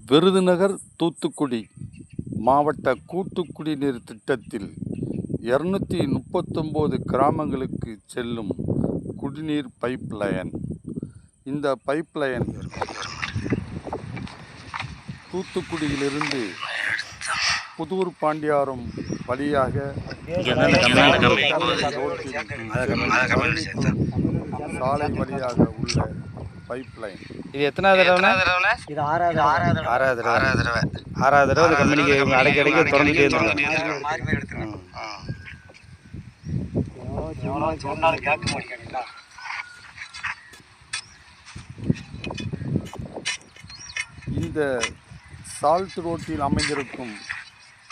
விருதுநகர் தூத்துக்குடி மாவட்ட கூட்டு குடிநீர் திட்டத்தில் 239 கிராமங்களுக்கு செல்லும் குடிநீர் பைப் லைன். இந்த பைப் லைன் தூத்துக்குடியிலிருந்து புதூர் பாண்டியாரம் வழியாக சாலை வழியாக உள்ள பைப் லைன். இது எத்தனாவது தடவை? இது ஆறாவது தடவை கம்பெனிக்கு அடைக்க தொடர்ந்துட்டே இருந்தாங்க. இந்த சால்ட் ரோட்டில் அமைந்திருக்கும்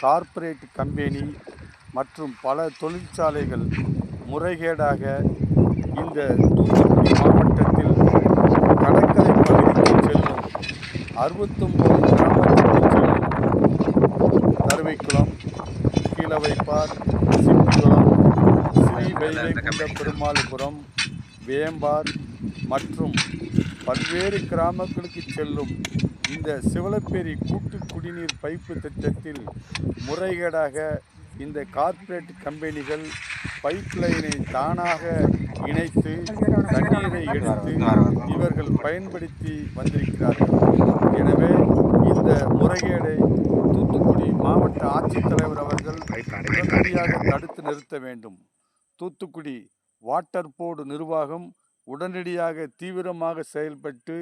கார்ப்பரேட் கம்பெனி மற்றும் பல தொழிற்சாலைகள் முறைகேடாக இந்த தூத்துக்குடி மாவட்டத்தில் கடற்கரை பகுதிக்கு செல்லும் 69 கிராமத்திற்கு செல்லும் தருவைக்குளம், கீழவைப்பார், சிப்பிக்குளம், ஸ்ரீ வைகுண்ட பெருமாள்புரம், வேம்பார் மற்றும் பல்வேறு கிராமங்களுக்கு செல்லும் இந்த சிவலப்பேரி கூட்டு குடிநீர் பைப்பு திட்டத்தில் முறைகேடாக இந்த கார்ப்பரேட் கம்பெனிகள் பைப் லைனை தானாக இணைத்து தண்ணீரை எடுத்து இவர்கள் பயன்படுத்தி வந்திருக்கிறார்கள். எனவே இந்த முறைகேடை தூத்துக்குடி மாவட்ட ஆட்சித்தலைவர் அவர்கள் உடனடியாக தடுத்து நிறுத்த வேண்டும். தூத்துக்குடி வாட்டர் போர்டு நிர்வாகம் உடனடியாக தீவிரமாக செயல்பட்டு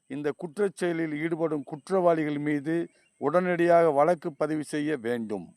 இந்த குற்றச்செயலில் ஈடுபடும் குற்றவாளிகள் மீது உடனடியாக வழக்கு பதிவு செய்ய வேண்டும்.